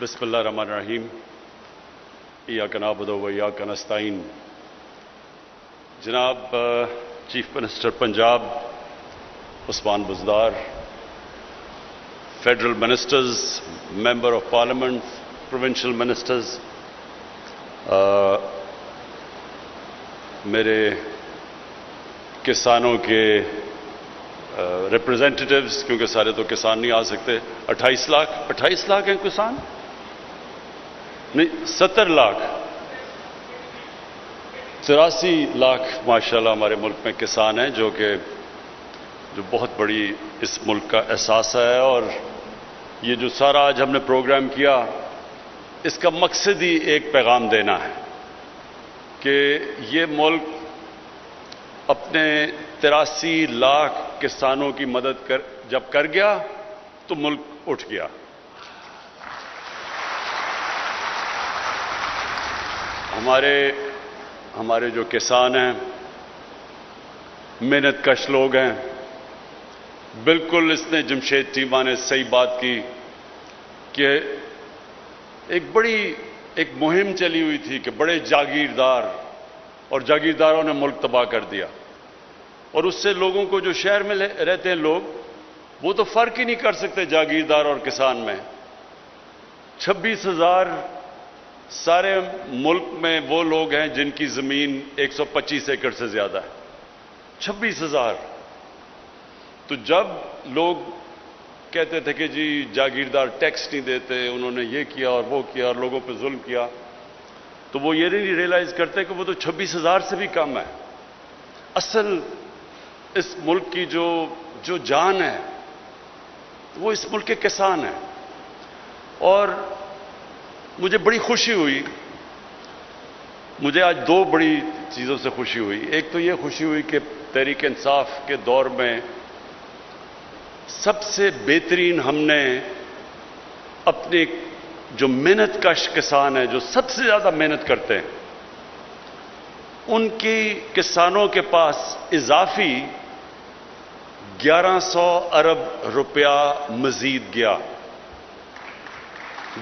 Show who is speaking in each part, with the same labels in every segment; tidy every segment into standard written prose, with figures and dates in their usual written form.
Speaker 1: بسم اللہ الرحمن الرحیم ایاک نعبد و ایاک نستعین. جناب chief minister Punjab Usman Buzdar, federal ministers, member of parliament, provincial ministers, میرے کسانوں کے ریپرزینٹیٹیوز، کیونکہ سارے تو کسان نہیں آ سکتے. 28 لاکھ ہیں کسان، نہیں 70 لاکھ، 83 لاکھ ماشاءاللہ ہمارے ملک میں کسان ہیں، جو بہت بڑی اس ملک کا احساس ہے. اور یہ جو سارا آج ہم نے پروگرام کیا، اس کا مقصد ہی ایک پیغام دینا ہے کہ یہ ملک اپنے 83 لاکھ کسانوں کی مدد جب کر گیا تو ملک اٹھ گیا. ہمارے جو کسان ہیں محنت کش لوگ ہیں. بالکل اس نے جمشید چیمہ نے صحیح بات کی کہ ایک مہم چلی ہوئی تھی کہ بڑے جاگیردار، اور جاگیرداروں نے ملک تباہ کر دیا. اور اس سے لوگوں کو، جو شہر میں رہتے ہیں لوگ، وہ تو فرق ہی نہیں کر سکتے جاگیردار اور کسان میں. 26,000 سارے ملک میں وہ لوگ ہیں جن کی زمین 125 ایکڑ سے زیادہ ہے. 26,000. تو جب لوگ کہتے تھے کہ جی جاگیردار ٹیکس نہیں دیتے، انہوں نے یہ کیا اور وہ کیا اور لوگوں پہ ظلم کیا، تو وہ یہ نہیں ریئلائز کرتے کہ وہ تو 26,000 سے بھی کم ہے. اصل اس ملک کی جو جان ہے وہ اس ملک کے کسان ہیں. اور مجھے بڑی خوشی ہوئی، مجھے آج 2 بڑی چیزوں سے خوشی ہوئی. ایک تو یہ خوشی ہوئی کہ تحریک انصاف کے دور میں سب سے بہترین ہم نے اپنے جو محنت کش کسان ہیں، جو سب سے زیادہ محنت کرتے ہیں، ان کی کسانوں کے پاس اضافی 1100 ارب روپیہ مزید گیا.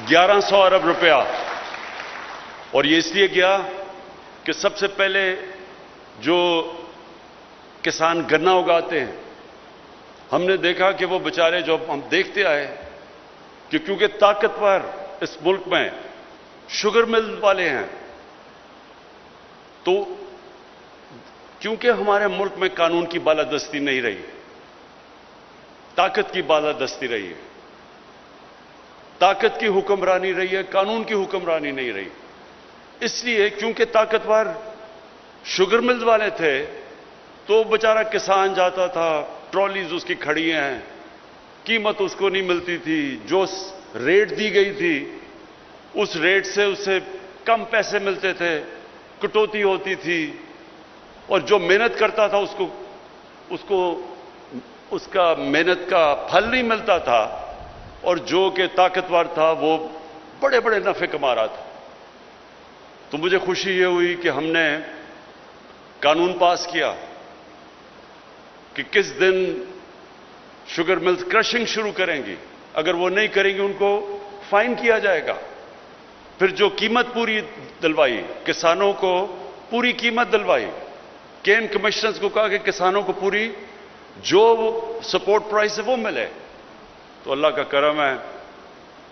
Speaker 1: 1100 ارب روپیہ. اور یہ اس لیے گیا کہ سب سے پہلے جو کسان گنا اگاتے ہیں، ہم نے دیکھا کہ وہ بیچارے، جو ہم دیکھتے آئے کہ کیونکہ طاقتور اس ملک میں شوگر مل والے ہیں، تو کیونکہ ہمارے ملک میں قانون کی بالادستی نہیں رہی، طاقت کی بالادستی رہی ہے، طاقت کی حکمرانی رہی ہے، قانون کی حکمرانی نہیں رہی. اس لیے کیونکہ طاقتور شوگر ملز والے تھے، تو بیچارہ کسان جاتا تھا، ٹرالیز اس کی کھڑی ہیں، قیمت اس کو نہیں ملتی تھی، جو ریٹ دی گئی تھی اس ریٹ سے اسے کم پیسے ملتے تھے، کٹوتی ہوتی تھی. اور جو محنت کرتا تھا اس کو اس کا محنت کا پھل نہیں ملتا تھا، اور جو کہ طاقتور تھا وہ بڑے بڑے نفع کما رہا تھا. تو مجھے خوشی یہ ہوئی کہ ہم نے قانون پاس کیا کہ کس دن شوگر ملز کرشنگ شروع کریں گی. اگر وہ نہیں کریں گی ان کو فائن کیا جائے گا. پھر جو قیمت پوری دلوائی، کسانوں کو پوری قیمت دلوائی. کین کمشنرز کو کہا کہ کسانوں کو پوری جو سپورٹ پرائس ہے وہ ملے. تو اللہ کا کرم ہے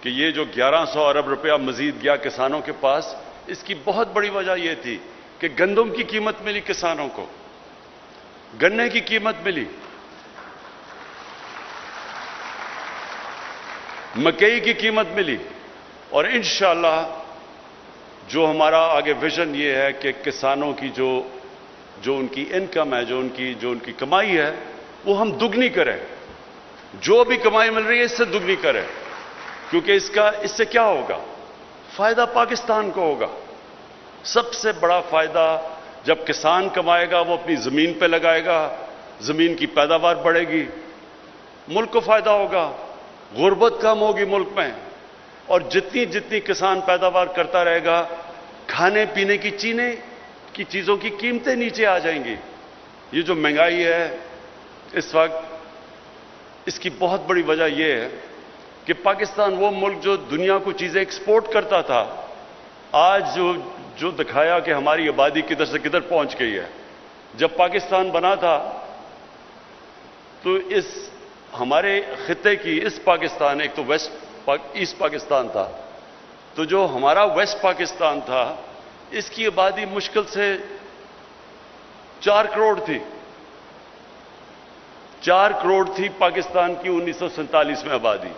Speaker 1: کہ یہ جو 1100 ارب روپیہ مزید گیا کسانوں کے پاس، اس کی بہت بڑی وجہ یہ تھی کہ گندم کی قیمت ملی کسانوں کو، گنے کی قیمت ملی، مکئی کی قیمت ملی. اور انشاءاللہ جو ہمارا آگے ویژن یہ ہے کہ کسانوں کی جو ان کی انکم ہے، جو ان کی کمائی ہے، وہ ہم دگنی کریں. جو بھی کمائی مل رہی ہے اس سے دگنی کریں. کیونکہ اس سے کیا ہوگا؟ فائدہ پاکستان کو ہوگا. سب سے بڑا فائدہ جب کسان کمائے گا، وہ اپنی زمین پہ لگائے گا، زمین کی پیداوار بڑھے گی، ملک کو فائدہ ہوگا، غربت کم ہوگی ملک میں. اور جتنی کسان پیداوار کرتا رہے گا، کھانے پینے کی چیزوں کی قیمتیں نیچے آ جائیں گی. یہ جو مہنگائی ہے اس وقت، اس کی بہت بڑی وجہ یہ ہے کہ پاکستان وہ ملک جو دنیا کو چیزیں ایکسپورٹ کرتا تھا، آج جو دکھایا کہ ہماری آبادی کدھر سے کدھر پہنچ گئی ہے۔ جب پاکستان بنا تھا تو اس ہمارے خطے کی اس پاکستان، ایک تو ایسٹ پاکستان تھا، تو جو ہمارا ویسٹ پاکستان تھا اس کی آبادی مشکل سے 4 کروڑ تھی۔ 4 کروڑ تھی پاکستان کی 1947 میں آبادی،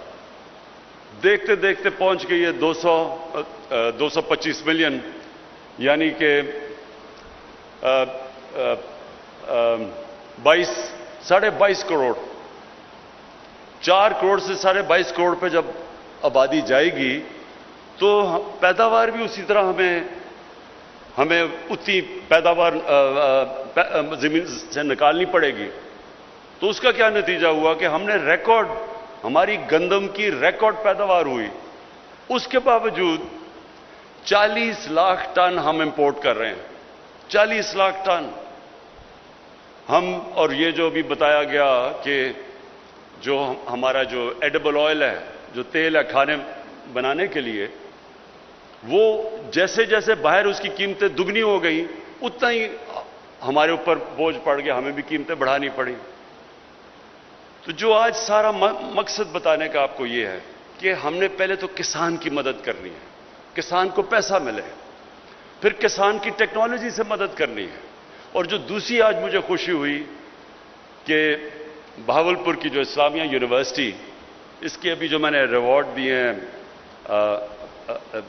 Speaker 1: دیکھتے دیکھتے پہنچ گئی ہے 225 ملین، یعنی کہ 22.5 کروڑ۔ 4 کروڑ سے 22.5 کروڑ پہ جب آبادی جائے گی تو پیداوار بھی اسی طرح ہمیں اتنی پیداوار زمین سے نکالنی پڑے گی۔ تو اس کا کیا نتیجہ ہوا کہ ہم نے ریکارڈ، ہماری گندم کی ریکارڈ پیداوار ہوئی، اس کے باوجود 40 لاکھ ٹن ہم امپورٹ کر رہے ہیں۔ 40 لاکھ ٹن ہم، اور یہ جو بھی بتایا گیا کہ جو ہمارا جو ایڈیبل آئل ہے، جو تیل ہے کھانے بنانے کے لیے، وہ جیسے جیسے باہر اس کی قیمتیں دگنی ہو گئی اتنا ہی ہمارے اوپر بوجھ پڑ گیا، ہمیں بھی قیمتیں بڑھانی پڑی۔ تو جو آج سارا مقصد بتانے کا آپ کو یہ ہے کہ ہم نے پہلے تو کسان کی مدد کرنی ہے، کسان کو پیسہ ملے، پھر کسان کی ٹیکنالوجی سے مدد کرنی ہے۔ اور جو دوسری آج مجھے خوشی ہوئی کہ بہاولپور کی جو اسلامیہ یونیورسٹی، اس کے ابھی جو میں نے ریوارڈ دیے ہیں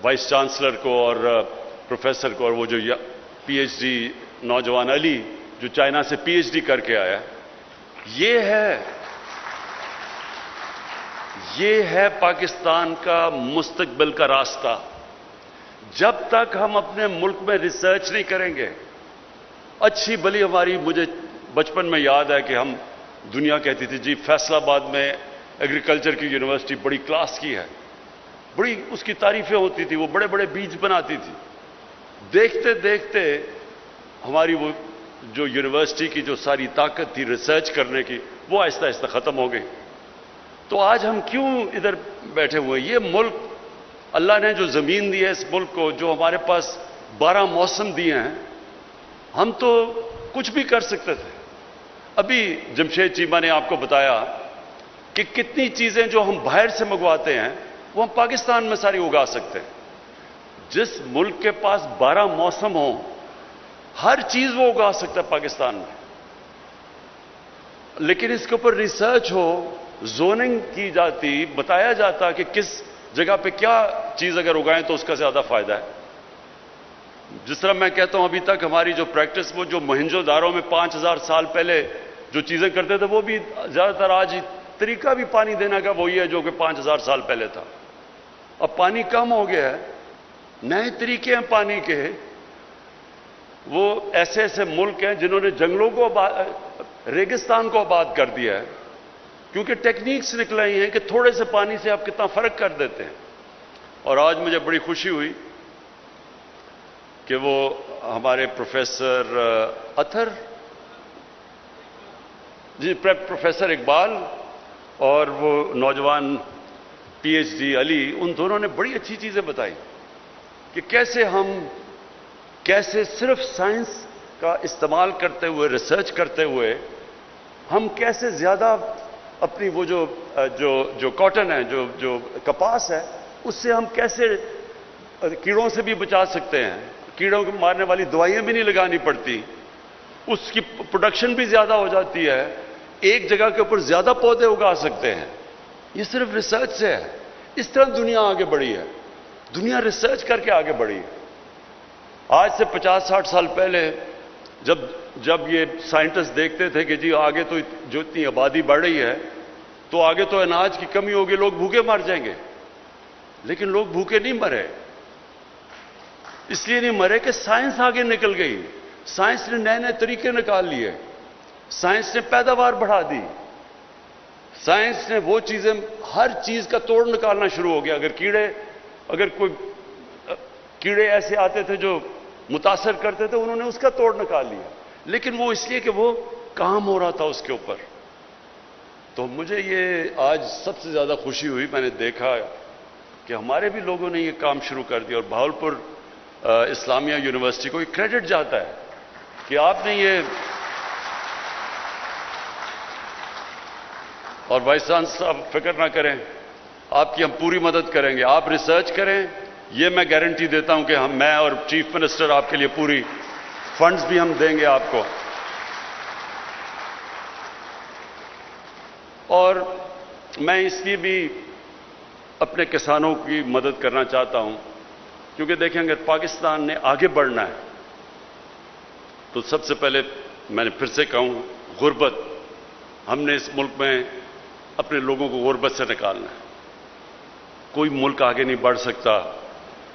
Speaker 1: وائس چانسلر کو اور پروفیسر کو، اور وہ جو پی ایچ ڈی نوجوان علی جو چائنا سے پی ایچ ڈی کر کے آیا، یہ ہے پاکستان کا مستقبل کا راستہ۔ جب تک ہم اپنے ملک میں ریسرچ نہیں کریں گے، اچھی بلی مجھے بچپن میں یاد ہے کہ ہم دنیا کہتی تھی جی فیصل آباد میں ایگریکلچر کی یونیورسٹی بڑی کلاس کی ہے، بڑی اس کی تعریفیں ہوتی تھی، وہ بڑے بڑے بیج بناتی تھی۔ دیکھتے دیکھتے ہماری وہ جو یونیورسٹی کی جو ساری طاقت تھی ریسرچ کرنے کی، وہ آہستہ آہستہ ختم ہو گئی۔ تو آج ہم کیوں ادھر بیٹھے ہوئے؟ یہ ملک، اللہ نے جو زمین دی ہے اس ملک کو، جو ہمارے پاس 12 موسم دیے ہیں، ہم تو کچھ بھی کر سکتے تھے۔ ابھی جمشید چیمہ نے آپ کو بتایا کہ کتنی چیزیں جو ہم باہر سے منگواتے ہیں وہ ہم پاکستان میں ساری اگا سکتے ہیں۔ جس ملک کے پاس 12 موسم ہوں، ہر چیز وہ اگا سکتا ہے پاکستان میں، لیکن اس کے اوپر ریسرچ ہو، زوننگ کی جاتی، بتایا جاتا کہ کس جگہ پہ کیا چیز اگر اگائیں تو اس کا زیادہ فائدہ ہے۔ جس طرح میں کہتا ہوں ابھی تک ہماری جو پریکٹس، وہ جو موہنجو دارو میں 5000 سال پہلے جو چیزیں کرتے تھے، وہ بھی زیادہ تر آج طریقہ بھی پانی دینے کا وہی ہے جو کہ 5000 سال پہلے تھا۔ اب پانی کم ہو گیا ہے، نئے طریقے ہیں پانی کے۔ وہ ایسے ایسے ملک ہیں جنہوں نے جنگلوں کو ریگستان کو آباد کر دیا ہے، کیونکہ ٹیکنیکس نکل رہی ہیں کہ تھوڑے سے پانی سے آپ کتنا فرق کر دیتے ہیں۔ اور آج مجھے بڑی خوشی ہوئی کہ وہ ہمارے پروفیسر اطہر جی، پروفیسر اقبال اور وہ نوجوان پی ایچ ڈی علی، ان دونوں نے بڑی اچھی چیزیں بتائی کہ کیسے صرف سائنس کا استعمال کرتے ہوئے، ریسرچ کرتے ہوئے، ہم کیسے زیادہ اپنی وہ جو کاٹن ہے، جو کپاس ہے، اس سے ہم کیسے کیڑوں سے بھی بچا سکتے ہیں، کیڑوں کو مارنے والی دوائیاں بھی نہیں لگانی پڑتی، اس کی پروڈکشن بھی زیادہ ہو جاتی ہے، ایک جگہ کے اوپر زیادہ پودے اگا سکتے ہیں۔ یہ صرف ریسرچ سے ہے۔ اس طرح دنیا آگے بڑھی ہے، دنیا ریسرچ کر کے آگے بڑھی ہے۔ آج سے 50-60 سال پہلے جب یہ سائنٹسٹ دیکھتے تھے کہ جی آگے تو جو اتنی آبادی بڑھ رہی ہے تو آگے تو اناج کی کمی ہوگی، لوگ بھوکے مر جائیں گے، لیکن لوگ بھوکے نہیں مرے۔ اس لیے نہیں مرے کہ سائنس آگے نکل گئی، سائنس نے نئے نئے طریقے نکال لیے، سائنس نے پیداوار بڑھا دی، سائنس نے وہ چیزیں، ہر چیز کا توڑ نکالنا شروع ہو گیا۔ اگر کوئی کیڑے ایسے آتے تھے جو متاثر کرتے تھے، انہوں نے اس کا توڑ نکال لیا، لیکن وہ اس لیے کہ وہ کام ہو رہا تھا اس کے اوپر۔ تو مجھے یہ آج سب سے زیادہ خوشی ہوئی، میں نے دیکھا کہ ہمارے بھی لوگوں نے یہ کام شروع کر دیا، اور بہاولپور اسلامیہ یونیورسٹی کو یہ کریڈٹ جاتا ہے کہ آپ نے یہ، اور وائس چانسلر صاحب فکر نہ کریں، آپ کی ہم پوری مدد کریں گے، آپ ریسرچ کریں، یہ میں گارنٹی دیتا ہوں کہ میں اور چیف منسٹر آپ کے لیے پوری فنڈز بھی ہم دیں گے آپ کو۔ اور میں اس لیے بھی اپنے کسانوں کی مدد کرنا چاہتا ہوں، کیونکہ دیکھیں اگر پاکستان نے آگے بڑھنا ہے تو سب سے پہلے میں نے پھر سے کہوں، غربت، ہم نے اس ملک میں اپنے لوگوں کو غربت سے نکالنا ہے۔ کوئی ملک آگے نہیں بڑھ سکتا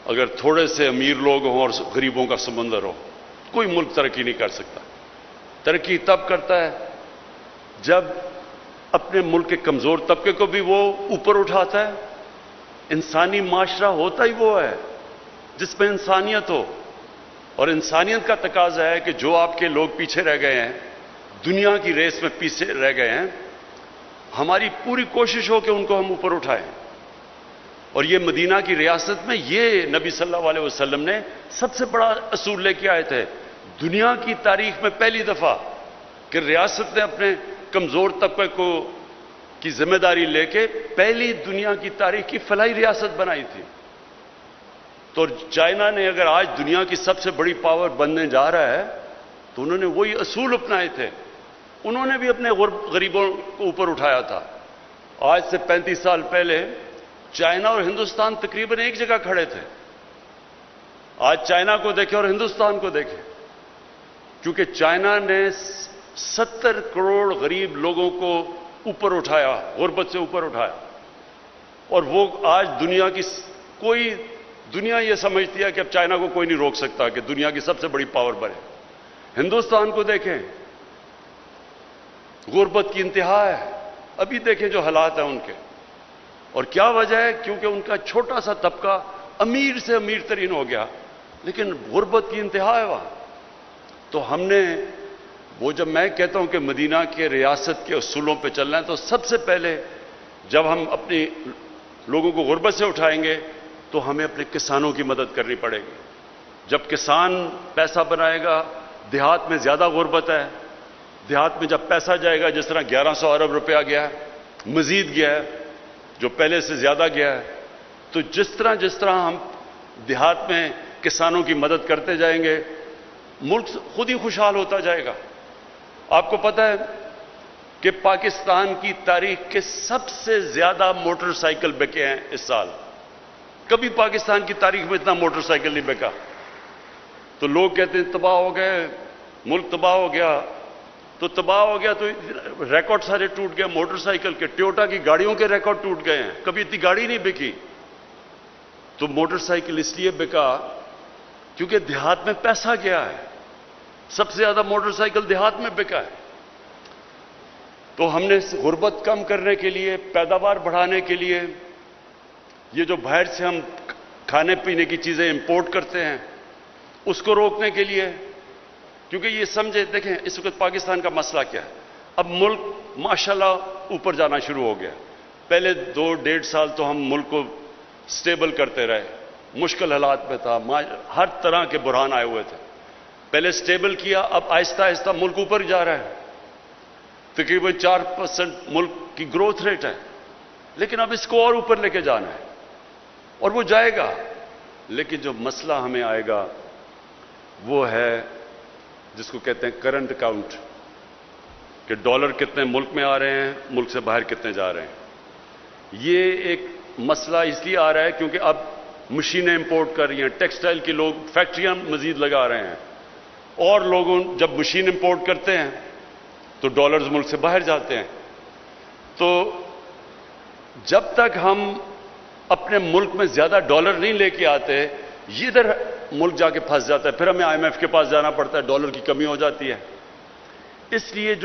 Speaker 1: اگر تھوڑے سے امیر لوگ ہوں اور غریبوں کا سمندر ہو، کوئی ملک ترقی نہیں کر سکتا۔ ترقی تب کرتا ہے جب اپنے ملک کے کمزور طبقے کو بھی وہ اوپر اٹھاتا ہے۔ انسانی معاشرہ ہوتا ہی وہ ہے جس میں انسانیت ہو، اور انسانیت کا تقاضا ہے کہ جو آپ کے لوگ پیچھے رہ گئے ہیں، دنیا کی ریس میں پیچھے رہ گئے ہیں، ہماری پوری کوشش ہو کہ ان کو ہم اوپر اٹھائیں۔ اور یہ مدینہ کی ریاست میں یہ نبی صلی اللہ علیہ وسلم نے سب سے بڑا اصول لے کے آئے تھے، دنیا کی تاریخ میں پہلی دفعہ کہ ریاست نے اپنے کمزور طبقے کو کی ذمہ داری لے کے پہلی دنیا کی تاریخ کی فلاحی ریاست بنائی تھی۔ تو چائنا نے اگر آج دنیا کی سب سے بڑی پاور بننے جا رہا ہے تو انہوں نے وہی اصول اپنائے تھے، انہوں نے بھی اپنے غریبوں کو اوپر اٹھایا تھا۔ آج سے 35 سال پہلے چائنا اور ہندوستان تقریباً ایک جگہ کھڑے تھے۔ آج چائنا کو دیکھیں اور ہندوستان کو دیکھیں، کیونکہ چائنا نے 70 کروڑ غریب لوگوں کو اوپر اٹھایا، غربت سے اوپر اٹھایا، اور وہ آج دنیا کی دنیا یہ سمجھتی ہے کہ اب چائنا کو کوئی نہیں روک سکتا کہ دنیا کی سب سے بڑی پاور بنے۔ ہندوستان کو دیکھیں، غربت کی انتہا ہے، ابھی دیکھیں جو حالات ہیں ان کے، اور کیا وجہ ہے؟ کیونکہ ان کا چھوٹا سا طبقہ امیر سے امیر ترین ہو گیا، لیکن غربت کی انتہا ہے وہاں۔ تو ہم نے وہ، جب میں کہتا ہوں کہ مدینہ کے ریاست کے اصولوں پہ چلنا ہے، تو سب سے پہلے جب ہم اپنی لوگوں کو غربت سے اٹھائیں گے تو ہمیں اپنے کسانوں کی مدد کرنی پڑے گی۔ جب کسان پیسہ بنائے گا، دیہات میں زیادہ غربت ہے، دیہات میں جب پیسہ جائے گا، جس طرح 1100 ارب روپیہ گیا ہے، مزید گیا ہے، جو پہلے سے زیادہ گیا ہے، تو جس طرح ہم دیہات میں کسانوں کی مدد کرتے جائیں گے، ملک خود ہی خوشحال ہوتا جائے گا۔ آپ کو پتہ ہے کہ پاکستان کی تاریخ کے سب سے زیادہ موٹر سائیکل بکے ہیں اس سال، کبھی پاکستان کی تاریخ میں اتنا موٹر سائیکل نہیں بکا۔ تو لوگ کہتے ہیں تباہ ہو گئے، ملک تباہ ہو گیا، تو تباہ ہو گیا تو ریکارڈ سارے ٹوٹ گئے موٹر سائیکل کے، ٹویوٹا کی گاڑیوں کے ریکارڈ ٹوٹ گئے ہیں، کبھی اتنی گاڑی نہیں بکی۔ تو موٹر سائیکل اس لیے بکا کیونکہ دیہات میں پیسہ گیا ہے، سب سے زیادہ موٹر سائیکل دیہات میں بکا ہے۔ تو ہم نے غربت کم کرنے کے لیے، پیداوار بڑھانے کے لیے، یہ جو باہر سے ہم کھانے پینے کی چیزیں امپورٹ کرتے ہیں اس کو روکنے کے لیے، کیونکہ یہ سمجھے، دیکھیں اس وقت پاکستان کا مسئلہ کیا ہے، اب ملک ماشاءاللہ اوپر جانا شروع ہو گیا۔ پہلے 2-1.5 سال تو ہم ملک کو سٹیبل کرتے رہے، مشکل حالات میں تھا، ہر طرح کے بحران آئے ہوئے تھے، پہلے سٹیبل کیا، اب آہستہ آہستہ ملک اوپر جا رہا ہے، تقریباً 4% ملک کی گروتھ ریٹ ہے، لیکن اب اس کو اور اوپر لے کے جانا ہے، اور وہ جائے گا۔ لیکن جو مسئلہ ہمیں آئے گا وہ ہے جس کو کہتے ہیں کرنٹ اکاؤنٹ، کہ ڈالر کتنے ملک میں آ رہے ہیں، ملک سے باہر کتنے جا رہے ہیں۔ یہ ایک مسئلہ اس لیے آ رہا ہے کیونکہ اب مشینیں امپورٹ کر رہی ہیں، ٹیکسٹائل کے لوگ فیکٹریاں مزید لگا رہے ہیں، اور لوگوں جب مشین امپورٹ کرتے ہیں تو ڈالرز ملک سے باہر جاتے ہیں۔ تو جب تک ہم اپنے ملک میں زیادہ ڈالر نہیں لے کے آتے، یہ ادھر ملک جا کے پھنس جاتا ہے، پھر ہمیں IMF کے پاس جانا پڑتا ہے، ڈالر کی کمی ہو جاتی ہے۔ اس لیے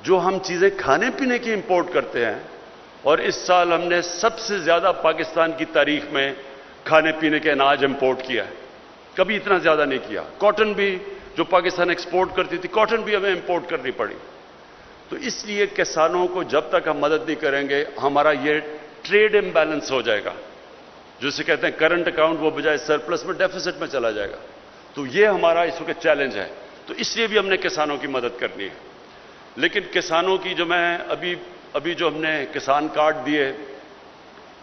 Speaker 1: جو ہم چیزیں کھانے پینے کی امپورٹ کرتے ہیں، اور اس سال ہم نے سب سے زیادہ پاکستان کی تاریخ میں کھانے پینے کے اناج امپورٹ کیا ہے، کبھی اتنا زیادہ نہیں کیا۔ کاٹن بھی جو پاکستان ایکسپورٹ کرتی تھی، کاٹن بھی ہمیں امپورٹ کرنی پڑی۔ تو اس لیے کسانوں کو جب تک ہم مدد نہیں کریں گے ہمارا یہ ٹریڈ امبیلنس ہو جائے گا، جسے کہتے ہیں کرنٹ اکاؤنٹ، وہ بجائے سرپلس میں ڈیفیسٹ میں چلا جائے گا۔ تو یہ ہمارا اس وقت چیلنج ہے، تو اس لیے بھی ہم نے کسانوں کی مدد کرنی ہے۔ لیکن کسانوں کی جو میں ابھی جو ہم نے کسان کارڈ دیے،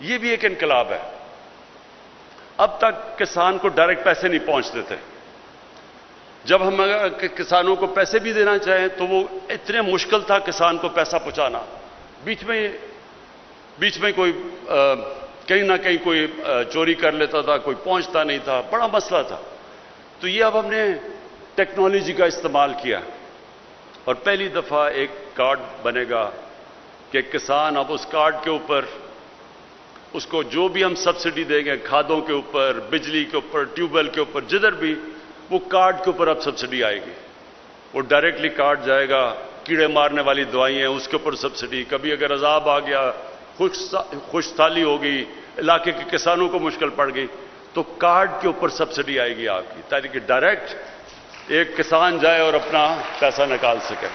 Speaker 1: یہ بھی ایک انقلاب ہے۔ اب تک کسان کو ڈائریکٹ پیسے نہیں پہنچتے تھے، جب ہم کسانوں کو پیسے بھی دینا چاہیں تو وہ اتنے مشکل تھا کسان کو پیسہ پہنچانا، بیچ میں کوئی کہیں نہ کہیں کوئی چوری کر لیتا تھا، کوئی پہنچتا نہیں تھا، بڑا مسئلہ تھا۔ تو یہ اب ہم نے ٹیکنالوجی کا استعمال کیا اور پہلی دفعہ ایک کارڈ بنے گا کہ کسان اب اس کارڈ کے اوپر اس کو جو بھی ہم سبسڈی دیں گے، کھادوں کے اوپر، بجلی کے اوپر، ٹیوب ویل کے اوپر، جدھر بھی، وہ کارڈ کے اوپر اب سبسڈی آئے گی۔ وہ ڈائریکٹلی کارڈ جائے گا، کیڑے مارنے والی دوائیں ہیں اس کے اوپر سبسڈی، کبھی اگر عذاب آ گیا، خشک سالی ہو گئی، علاقے کے کسانوں کو مشکل پڑ گئی، تو کارڈ کے اوپر سبسڈی آئے گی آپ کی، تاکہ ڈائریکٹ ایک کسان جائے اور اپنا پیسہ نکال سکے۔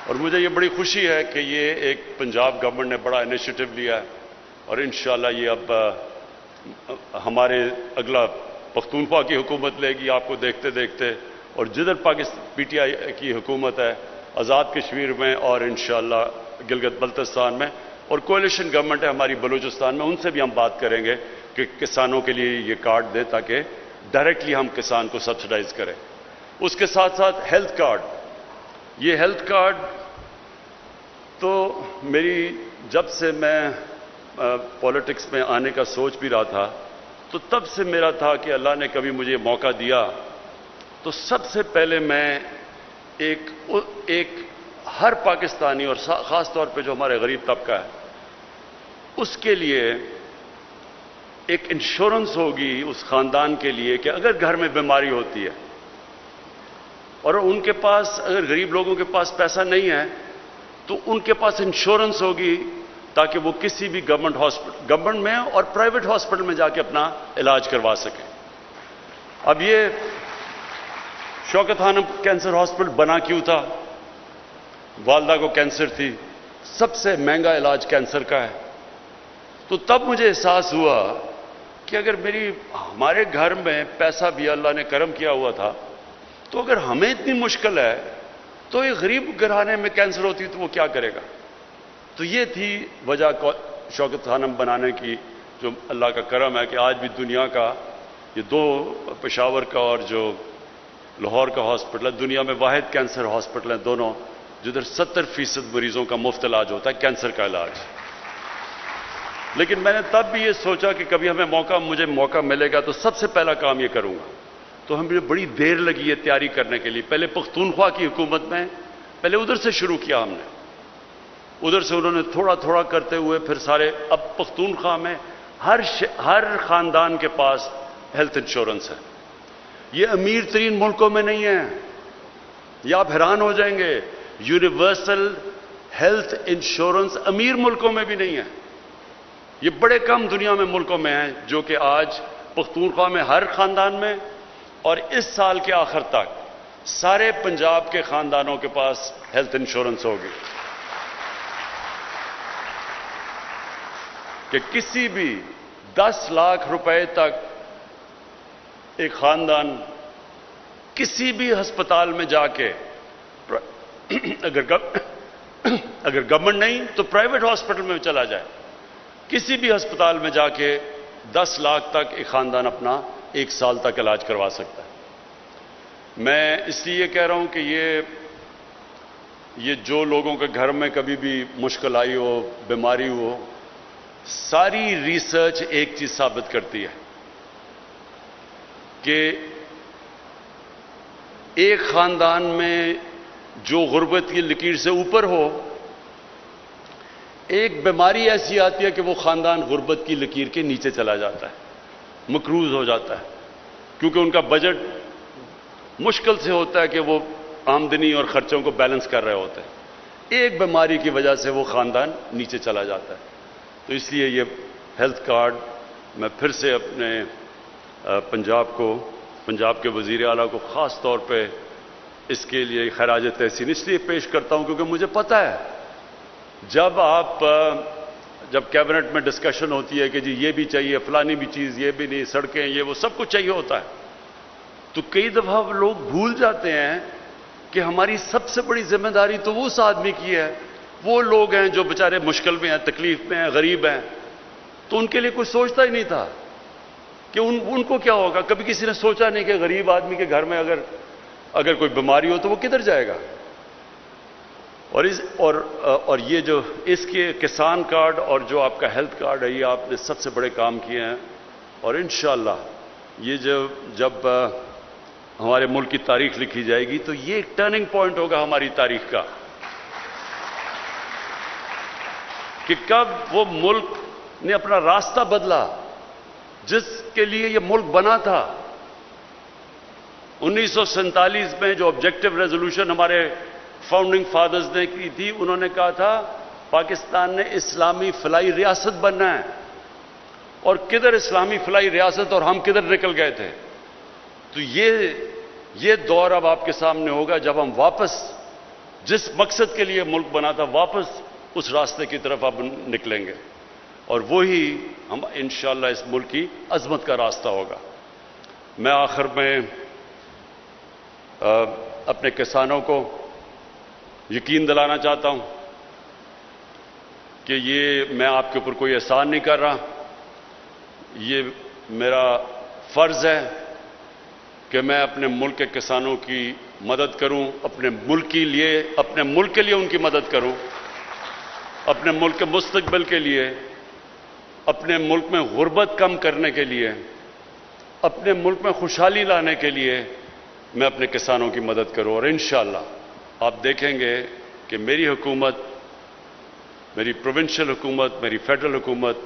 Speaker 1: اور مجھے یہ بڑی خوشی ہے کہ یہ ایک پنجاب گورنمنٹ نے بڑا انیشیٹو لیا ہے، اور انشاءاللہ یہ اب ہمارے اگلا پختونخوا کی حکومت لے گی، آپ کو دیکھتے دیکھتے، اور جدھر پی ٹی آئی کی حکومت ہے آزاد کشمیر میں اور انشاءاللہ گلگت بلتستان میں، اور کولیشن گورنمنٹ ہے ہماری بلوچستان میں، ان سے بھی ہم بات کریں گے کہ کسانوں کے لیے یہ کارڈ دیں تاکہ ڈائریکٹلی ہم کسان کو سبسڈائز کریں۔ اس کے ساتھ ساتھ ہیلتھ کارڈ، یہ ہیلتھ کارڈ تو میری جب سے میں پولیٹکس میں آنے کا سوچ بھی رہا تھا، تو تب سے میرا تھا کہ اللہ نے کبھی مجھے موقع دیا تو سب سے پہلے میں ایک ہر پاکستانی اور خاص طور پہ جو ہمارے غریب طبقہ ہے اس کے لیے ایک انشورنس ہوگی اس خاندان کے لیے کہ اگر گھر میں بیماری ہوتی ہے اور ان کے پاس، اگر غریب لوگوں کے پاس پیسہ نہیں ہے تو ان کے پاس انشورنس ہوگی تاکہ وہ کسی بھی گورنمنٹ میں اور پرائیویٹ ہاسپٹل میں جا کے اپنا علاج کروا سکیں۔ اب یہ شوکت خانم کینسر ہاسپٹل بنا کیوں تھا؟ والدہ کو کینسر تھی، سب سے مہنگا علاج کینسر کا ہے۔ تو تب مجھے احساس ہوا کہ اگر ہمارے گھر میں پیسہ بھی اللہ نے کرم کیا ہوا تھا، تو اگر ہمیں اتنی مشکل ہے تو ایک غریب گھرانے میں کینسر ہوتی تو وہ کیا کرے گا؟ تو یہ تھی وجہ شوکت خانم بنانے کی، جو اللہ کا کرم ہے کہ آج بھی دنیا کا یہ دو، پشاور کا اور جو لاہور کا ہاسپٹل ہے، دنیا میں واحد کینسر ہاسپٹل ہیں دونوں، جدھر 70% مریضوں کا مفت علاج ہوتا ہے، کینسر کا علاج۔ لیکن میں نے تب بھی یہ سوچا کہ کبھی مجھے موقع ملے گا تو سب سے پہلا کام یہ کروں گا۔ تو ہمیں بڑی دیر لگی ہے تیاری کرنے کے لیے۔ پہلے پختونخوا کی حکومت میں پہلے ادھر سے شروع کیا ہم نے، ادھر سے انہوں نے تھوڑا تھوڑا کرتے ہوئے پھر سارے، اب پختونخوا میں ہر خاندان کے پاس ہیلتھ انشورنس ہے۔ یہ امیر ترین ملکوں میں نہیں ہے، یہ آپ حیران ہو جائیں گے، یونیورسل ہیلتھ انشورنس امیر ملکوں میں بھی نہیں ہے۔ یہ بڑے کم دنیا میں ملکوں میں ہیں جو کہ آج پختونخوا میں ہر خاندان میں، اور اس سال کے آخر تک سارے پنجاب کے خاندانوں کے پاس ہیلتھ انشورنس ہوگی کہ کسی بھی 10 لاکھ روپے تک ایک خاندان کسی بھی ہسپتال میں جا کے، اگر گورنمنٹ نہیں تو پرائیویٹ ہاسپٹل میں چلا جائے، کسی بھی ہسپتال میں جا کے 10 لاکھ تک ایک خاندان اپنا 1 سال تک علاج کروا سکتا ہے۔ میں اس لیے کہہ رہا ہوں کہ یہ جو لوگوں کے گھر میں کبھی بھی مشکل آئی ہو، بیماری ہو، ساری ریسرچ ایک چیز ثابت کرتی ہے کہ ایک خاندان میں جو غربت کی لکیر سے اوپر ہو، ایک بیماری ایسی آتی ہے کہ وہ خاندان غربت کی لکیر کے نیچے چلا جاتا ہے، مقروض ہو جاتا ہے، کیونکہ ان کا بجٹ مشکل سے ہوتا ہے کہ وہ آمدنی اور خرچوں کو بیلنس کر رہے ہوتے ہیں۔ ایک بیماری کی وجہ سے وہ خاندان نیچے چلا جاتا ہے۔ تو اس لیے یہ ہیلتھ کارڈ میں پھر سے اپنے پنجاب کے وزیر اعلیٰ کو خاص طور پہ اس کے لیے خراج تحسین اس لیے پیش کرتا ہوں کیونکہ مجھے پتہ ہے جب کیبنٹ میں ڈسکشن ہوتی ہے کہ جی یہ بھی چاہیے، فلانی بھی چیز، یہ بھی نہیں، سڑکیں، یہ وہ سب کچھ چاہیے ہوتا ہے، تو کئی دفعہ لوگ بھول جاتے ہیں کہ ہماری سب سے بڑی ذمہ داری تو وہ اس آدمی کی ہے، وہ لوگ ہیں جو بیچارے مشکل میں ہیں، تکلیف میں ہیں، غریب ہیں، تو ان کے لیے کوئی سوچتا ہی نہیں تھا کہ ان کو کیا ہوگا۔ کبھی کسی نے سوچا نہیں کہ غریب آدمی کے گھر میں اگر کوئی بیماری ہو تو وہ کدھر جائے گا۔ اور یہ جو اس کے کسان کارڈ اور جو آپ کا ہیلتھ کارڈ ہے، یہ آپ نے سب سے بڑے کام کیے ہیں، اور انشاءاللہ یہ جب ہمارے ملک کی تاریخ لکھی جائے گی تو یہ ایک ٹرننگ پوائنٹ ہوگا ہماری تاریخ کا کہ کب وہ ملک نے اپنا راستہ بدلا جس کے لیے یہ ملک بنا تھا۔ 1947 میں جو آبجیکٹو ریزولوشن ہمارے فاؤنڈنگ فادرز نے کی تھی، انہوں نے کہا تھا پاکستان نے اسلامی فلاحی ریاست بننا ہے، اور کدھر اسلامی فلاحی ریاست اور ہم کدھر نکل گئے تھے۔ تو یہ دور اب آپ کے سامنے ہوگا جب ہم واپس جس مقصد کے لیے ملک بنا تھا واپس اس راستے کی طرف اب نکلیں گے، اور وہی ہم انشاءاللہ اس ملک کی عظمت کا راستہ ہوگا۔ میں آخر میں اپنے کسانوں کو یقین دلانا چاہتا ہوں کہ یہ میں آپ کے اوپر کوئی احسان نہیں کر رہا، یہ میرا فرض ہے کہ میں اپنے ملک کے کسانوں کی مدد کروں، اپنے ملک کے لیے ان کی مدد کروں، اپنے ملک کے مستقبل کے لیے، اپنے ملک میں غربت کم کرنے کے لیے، اپنے ملک میں خوشحالی لانے کے لیے میں اپنے کسانوں کی مدد کروں، اور انشاءاللہ آپ دیکھیں گے کہ میری حکومت، میری پروونشل حکومت، میری فیڈرل حکومت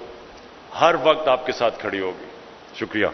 Speaker 1: ہر وقت آپ کے ساتھ کھڑی ہوگی۔ شکریہ۔